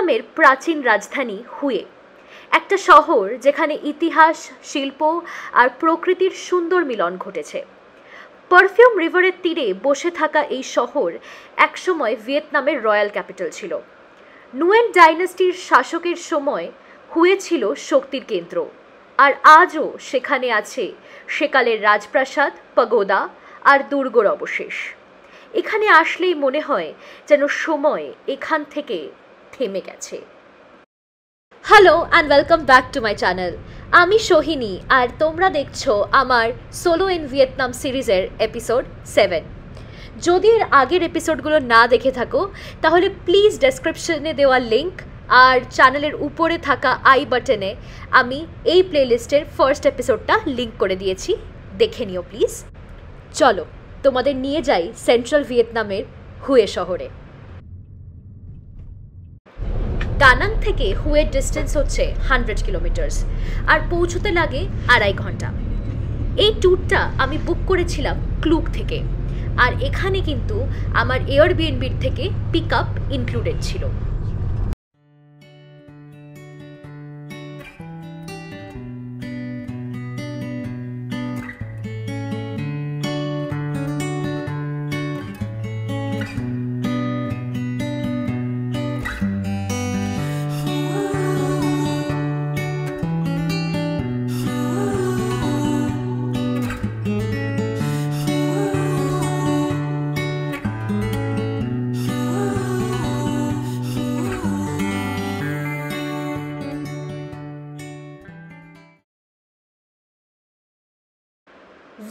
ভিয়েতনামের প্রাচীন রাজধানী হুয়ে, একটা শহর যেখানে ইতিহাস, শিল্প আর প্রকৃতির সুন্দর মিলন ঘটেছে। পারফিউম রিভারের তীরে বসে থাকা এই শহর একসময় ভিয়েতনামের রয়্যাল ক্যাপিটাল ছিল। নুয়েন ডাইনাস্টির শাসকের সময় হুয়ে ছিল শক্তির কেন্দ্র, আর আজও সেখানে আছে সেকালের রাজপ্রাসাদ, পাগোদা আর দুর্গর অবশেষ। এখানে আসলেই মনে হয় যেন সময় এখান থেকে থেমে গেছে। Hello and welcome back to my channel. আমি সোহিনী, আর তোমরা দেখছো আমার সোলো ইন ভিয়েতনাম সিরিজের এপিসোড 7। যদি এর আগের এপিসোডগুলো না দেখে থাকো তাহলে প্লিজ ডেসক্রিপশনে দেওয়া লিঙ্ক আর চ্যানেলের উপরে থাকা আই বাটনে আমি এই প্লেলিস্টের ফার্স্ট এপিসোডটা লিঙ্ক করে দিয়েছি, দেখে নিও প্লিজ। চলো তোমাদের নিয়ে যাই সেন্ট্রাল ভিয়েতনামের হুয়ে শহরে। দানাং থেকে হুয়ের ডিস্টেন্স হচ্ছে 100 কিলোমিটার্স, আর পৌঁছতে লাগে 2.5 ঘন্টা। এই ট্যুরটা আমি বুক করেছিলাম ক্লুক থেকে, আর এখানে কিন্তু আমার এয়ারবিএনবির থেকে পিক আপ ইনক্লুডেড ছিল।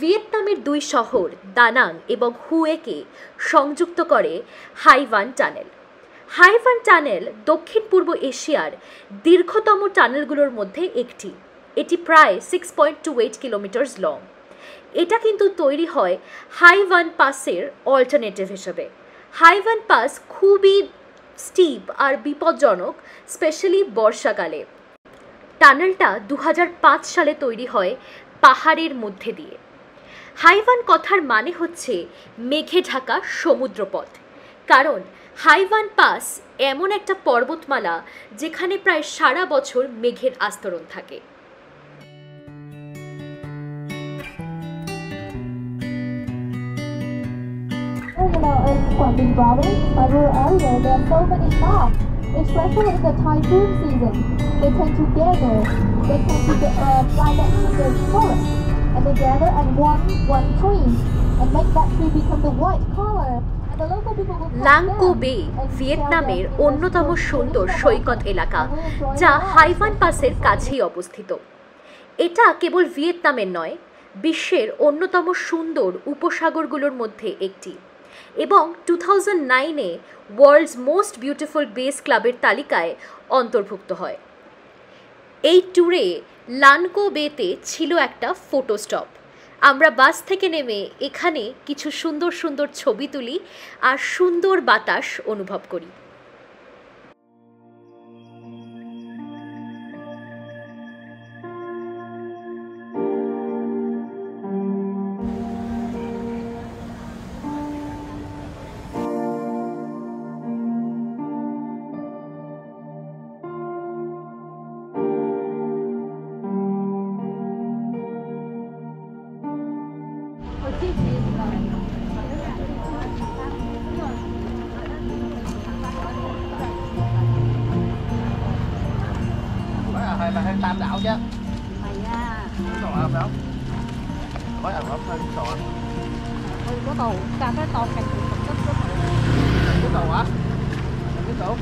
ভিয়েতনামের দুই শহর দানাং এবং হুয়েকে সংযুক্ত করে হাইভান টানেল। হাইভান টানেল দক্ষিণ পূর্ব এশিয়ার দীর্ঘতম টানেলগুলোর মধ্যে একটি। এটি প্রায় 6.28 কিলোমিটার্স লং। এটা কিন্তু তৈরি হয় হাইভান পাসের অল্টারনেটিভ হিসেবে। হাইভান পাস খুবই স্টিপ আর বিপজ্জনক, স্পেশালি বর্ষাকালে। টানেলটা 2005 সালে তৈরি হয় পাহাড়ের মধ্যে দিয়ে। হাইভান কথার মানে হচ্ছে মেঘে ঢাকা সমুদ্রপথ, কারণ হাইভান পাস এমন একটা পর্বতমালা যেখানে প্রায় সারা বছর মেঘের আস্তরণ থাকে। Especially in the typhoon season, they tend to gather. They tend to fly back to the forest, and they gather at one tree and make that tree become the white color. And the local people will Lang Co Bay ভিয়েতনামের অন্যতম সুন্দর সৈকত এলাকা, যা হাইভান পাসের কাছেই অবস্থিত। এটা কেবল ভিয়েতনামের নয়, বিশ্বের অন্যতম সুন্দর উপসাগরগুলোর মধ্যে একটি, এবং 2009-এ ওয়ার্ল্ডস মোস্ট বিউটিফুল বেস ক্লাবের তালিকায় অন্তর্ভুক্ত হয়। এই ট্যুরে লাং কো বেতে ছিল একটা ফটো স্টপ। আমরা বাস থেকে নেমে এখানে কিছু সুন্দর সুন্দর ছবি তুলি আর সুন্দর বাতাস অনুভব করি। Là hơi tam đảo chứ. Mày nha. Có ẩm đâu? Có ẩm ẩm hơi sọ. Có tàu, cà phê tàu thành rất. Cái tàu hả? Cái tàu.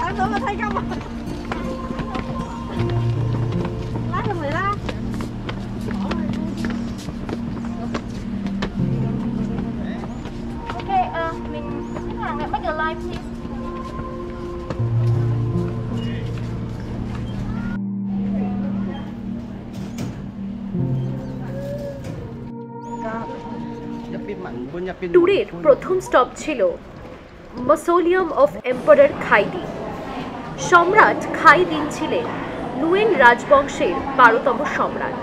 Em tưởng mà thấy không ạ? Lát cho người ra. Ok, mình khách hàng lại bắt đầu live please. ট্যুরের প্রথম stop ছিল মসোলিয়াম of emperor খাইদিন। সম্রাট খাইদিন ছিলেন নুয়েন রাজবংশের 12তম সম্রাট।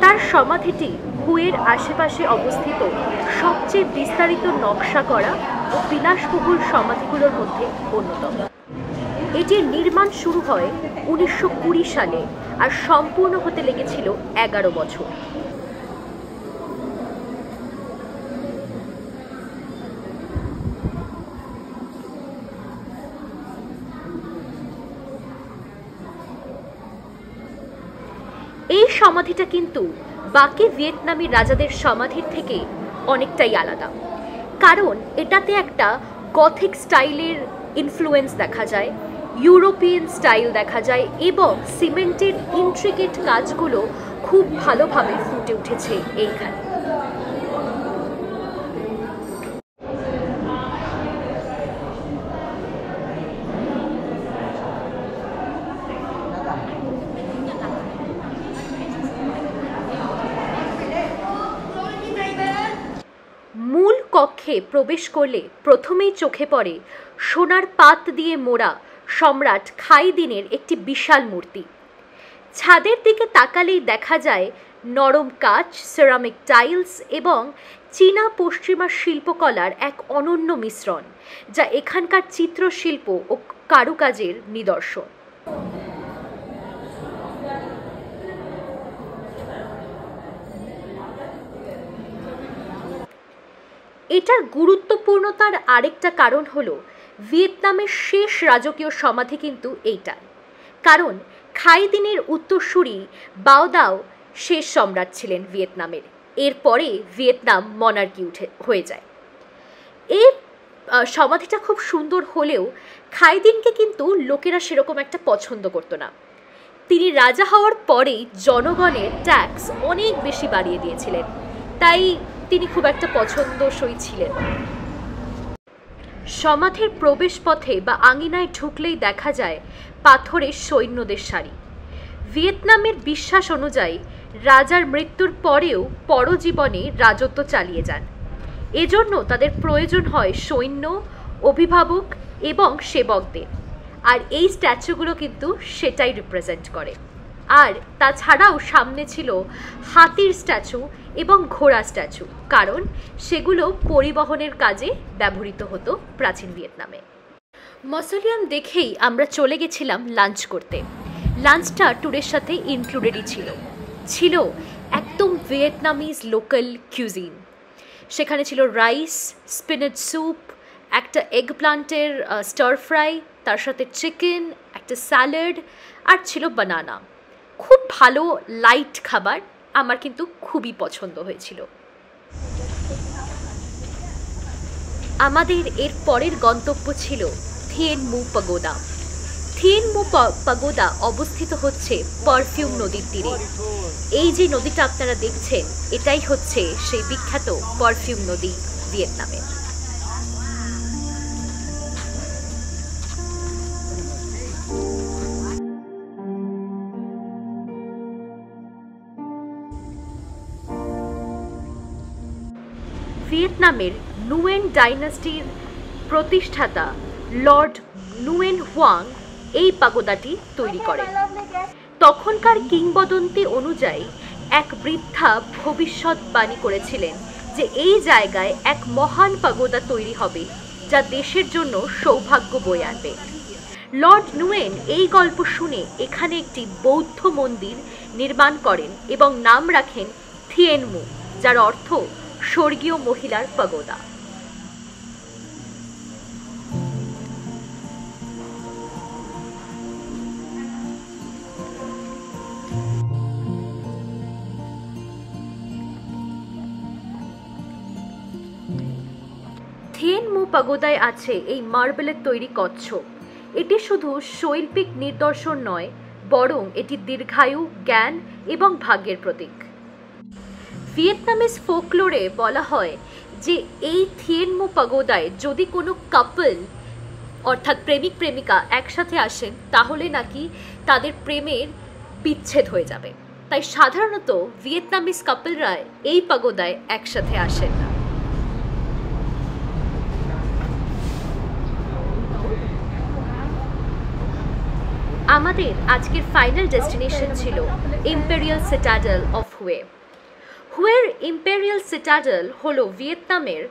তার সমাধিটি হুয়ের আশেপাশে অবস্থিত সবচেয়ে বিস্তারিত নকশা করা ও বিলাসবহুল সমাধিগুলোর মধ্যে অন্যতম। এটির নির্মাণ শুরু হয় 1920 সালে আর সম্পূর্ণ হতে লেগেছিল 11 বছর। এই সমাধিটা কিন্তু বাকি ভিয়েতনামি রাজাদের সমাধির থেকে অনেকটাই আলাদা, কারণ এটাতে একটা গথিক স্টাইলের ইনফ্লুয়েন্স দেখা যায়, ইউরোপিয়ান স্টাইল দেখা যায় এবং সিমেন্টের ইন্ট্রিকেট কাজগুলো খুব ভালোভাবে ফুটে উঠেছে এইখানে। মূল কক্ষে প্রবেশ করলে প্রথমেই চোখে পড়ে সোনার পাত দিয়ে মোড়া সম্রাট খাইদিনের একটি বিশাল মূর্তি। ছাদের দিকে তাকালেই দেখা যায় নরম কাচ, সেরামিক টাইলস এবং চীনা পশ্চিমা শিল্পকলার এক অনন্য মিশ্রণ, যা এখানকার চিত্রশিল্প ও কারুকাজের নিদর্শন। এটার গুরুত্বপূর্ণতার আরেকটা কারণ হলো ভিয়েতনামের শেষ রাজকীয় সমাধি কিন্তু এইটাই, কারণ খাইদিনের উত্তরসূরি বাও দাও শেষ সম্রাট ছিলেন ভিয়েতনামের। এরপরে ভিয়েতনাম মনার্কি হয়ে যায়। এই সমাধিটা খুব সুন্দর হলেও খাইদিনকে কিন্তু লোকেরা সেরকম একটা পছন্দ করতো না। তিনি রাজা হওয়ার পরেই জনগণের ট্যাক্স অনেক বেশি বাড়িয়ে দিয়েছিলেন, তাই তিনি খুব একটা পছন্দসই ছিলেন। সমাধির প্রবেশ পথে বা আঙিনায় ঢুকলেই দেখা যায় পাথরের সৈন্যদের সারি। ভিয়েতনামের বিশ্বাস অনুযায়ী রাজার মৃত্যুর পরেও পরজীবনে রাজত্ব চালিয়ে যান, এজন্য তাদের প্রয়োজন হয় সৈন্য, অভিভাবক এবং সেবকদের, আর এই স্ট্যাচুগুলো কিন্তু সেটাই রিপ্রেজেন্ট করে। আর তাছাড়াও সামনে ছিল হাতির স্ট্যাচু এবং ঘোড়া স্ট্যাচু, কারণ সেগুলো পরিবহনের কাজে ব্যবহৃত হতো প্রাচীন ভিয়েতনামে। মসোলিয়াম দেখেই আমরা চলে গেছিলাম লাঞ্চ করতে। লাঞ্চটা ট্যুরের সাথে ইনক্লুডেডই ছিল একদম ভিয়েতনামিজ লোকাল কিউজিন। সেখানে ছিল রাইস, স্পিনাচ স্যুপ, একটা এগ প্লান্টের স্টার ফ্রাই, তার সাথে চিকেন, একটা স্যালাড আর ছিল বানানা। খুব ভালো লাইট খাবার, আমার কিন্তু খুবই পছন্দ হয়েছিল। আমাদের এর পরের গন্তব্য ছিল থিয়েন মু পাগোদা। থিয়েন মু পাগোদা অবস্থিত হচ্ছে পারফিউম নদীর তীরে। এই যে নদীটা আপনারা দেখছেন, এটাই হচ্ছে সেই বিখ্যাত পারফিউম নদী ভিয়েতনামের। ভিয়েতনামের নুয়েন ডাইনাস্টির প্রতিষ্ঠাতা লর্ড নুয়েন হুয়াং এই পাগোদাটি তৈরি করেন। তখনকার কিংবদন্তি অনুযায়ী এক বৃদ্ধা ভবিষ্যৎবাণী করেছিলেন যে এই জায়গায় এক মহান পাগোদা তৈরি হবে, যা দেশের জন্য সৌভাগ্য বয়ে আনবে। লর্ড নুয়েন এই গল্প শুনে এখানে একটি বৌদ্ধ মন্দির নির্মাণ করেন এবং নাম রাখেন থিয়েন মু, যার অর্থ স্বর্গীয় মহিলার পাগোদা। থিয়েন মু পাগোদায় আছে এই মার্বেলের তৈরি কচ্ছপ। এটি শুধু শৈল্পিক নিদর্শন নয়, বরং এটি দীর্ঘায়ু, জ্ঞান এবং ভাগ্যের প্রতীক। ভিয়েতনামিজ ফোকলোরে বলা হয় যে এই থিয়েন মু পাগোদায় যদি কোনো কাপল অর্থাৎ প্রেমিক প্রেমিকা একসাথে আসেন, তাহলে নাকি তাদের প্রেমের বিচ্ছেদ হয়ে যাবে। তাই সাধারণত ভিয়েতনামিজ কাপলরা এই পাগোদায় একসাথে আসেন না। আমাদের আজকের ফাইনাল ডেস্টিনেশন ছিল ইম্পেরিয়াল সিটাডেল অফ হুয়ে। হুয়ের ইম্পেরিয়াল সিটাডেল হলো ভিয়েতনামের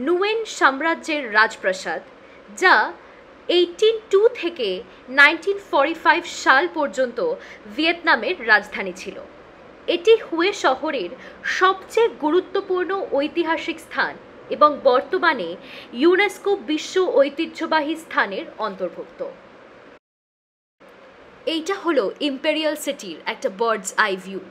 নুয়েন সাম্রাজ্যের রাজপ্রাসাদ, যা 1802 থেকে 1945 সাল পর্যন্ত ভিয়েতনামের রাজধানী ছিল। এটি হুয়ে শহরের সবচেয়ে গুরুত্বপূর্ণ ঐতিহাসিক স্থান এবং বর্তমানে ইউনেস্কো বিশ্ব ঐতিহ্যবাহী স্থানের অন্তর্ভুক্ত। এইটা হলো ইম্পেরিয়াল সিটির একটা বার্ডস আই ভিউ।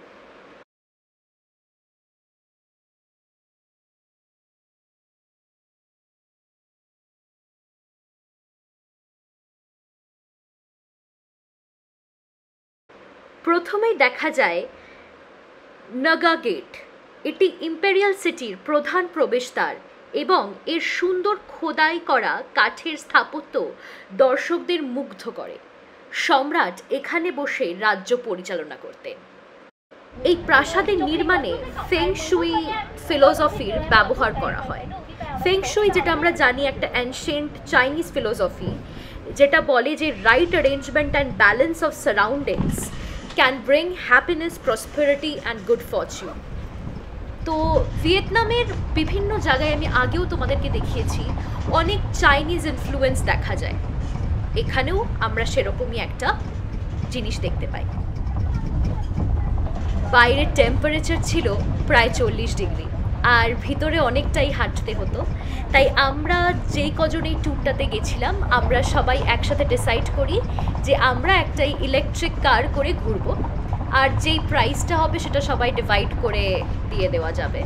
প্রথমেই দেখা যায় নাগা গেট। এটি ইম্পেরিয়াল সিটির প্রধান প্রবেশদ্বার এবং এর সুন্দর খোদাই করা কাঠের স্থাপত্য দর্শকদের মুগ্ধ করে। সম্রাট এখানে বসে রাজ্য পরিচালনা করতেন। এই প্রাসাদের নির্মাণে ফেং শুই ফিলোসফির ব্যবহার করা হয়। ফেং শুই, যেটা আমরা জানি, একটা অ্যানশিয়েন্ট চাইনিজ ফিলোসফি, যেটা বলে যে right arrangement and balance of surroundings can bring happiness, prosperity and good Fortune. তো ভিয়েতনামের বিভিন্ন জায়গায় আমি আগেও তোমাদেরকে দেখিয়েছি অনেক চাইনিজ ইনফ্লুয়েন্স দেখা যায়। এখানেও আমরা সেরকমই একটা জিনিস দেখতে পাই। বাইরের টেম্পারেচার ছিল প্রায় 40 ডিগ্রি, আর ভিতরে অনেকটাই হাঁটতে হতো। তাই আমরা যেই কজন এই ট্যুরটাতে গেছিলাম, আমরা সবাই একসাথে ডিসাইড করি যে আমরা একটাই ইলেকট্রিক কার করে ঘুরবো, আর যেই প্রাইসটা হবে সেটা সবাই ডিভাইড করে দিয়ে দেওয়া যাবে।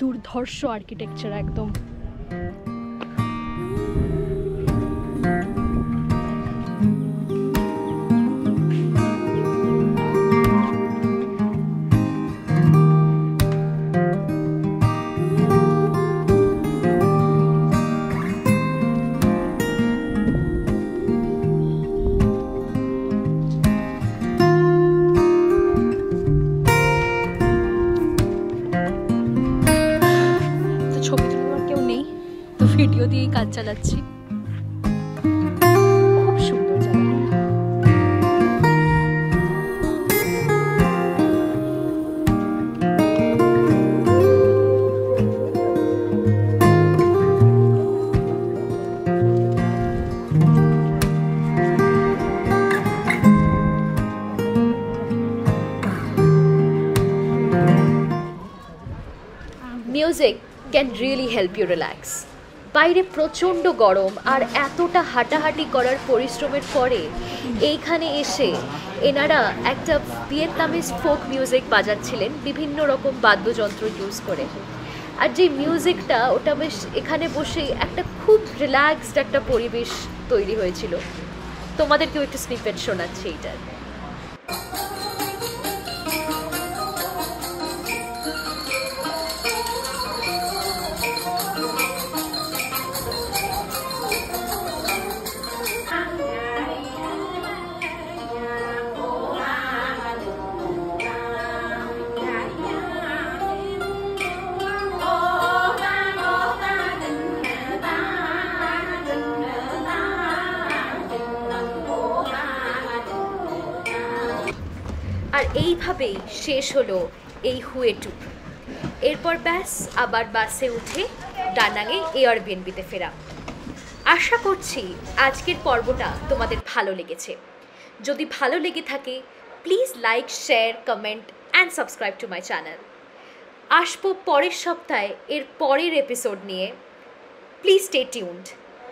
দুর্ধর্ষ আর্কিটেকচার একদম। ভিডিও দিয়েই কাজ চালাচ্ছি। খুব সুন্দর জায়গা। Music can really help you relax. বাইরে প্রচণ্ড গরম আর এতটা হাঁটাহাঁটি করার পরিশ্রমের পরে এইখানে এসে এনারা একটা ভিয়েতনামিজ ফোক মিউজিক বাজাচ্ছিলেন বিভিন্ন রকম বাদ্যযন্ত্র ইউজ করে। আর যে মিউজিকটা ওটা বেশ এখানে বসে একটা খুব রিল্যাক্সড একটা পরিবেশ তৈরি হয়েছিল। তোমাদেরকেও একটু স্নিপেট শোনাচ্ছি এইটার। আর এইভাবেই শেষ হলো এই হুয়ে ট্যুর। এরপর ব্যাস আবার বাসে উঠে ডানাঙে এয়ারবিএনবিতে ফেরা। আশা করছি আজকের পর্বটা তোমাদের ভালো লেগেছে। যদি ভালো লেগে থাকে please like, share, comment and subscribe to my channel. আসবো পরের সপ্তাহে এর পরের এপিসোড নিয়ে। Please stay tuned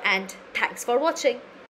and thanks for watching.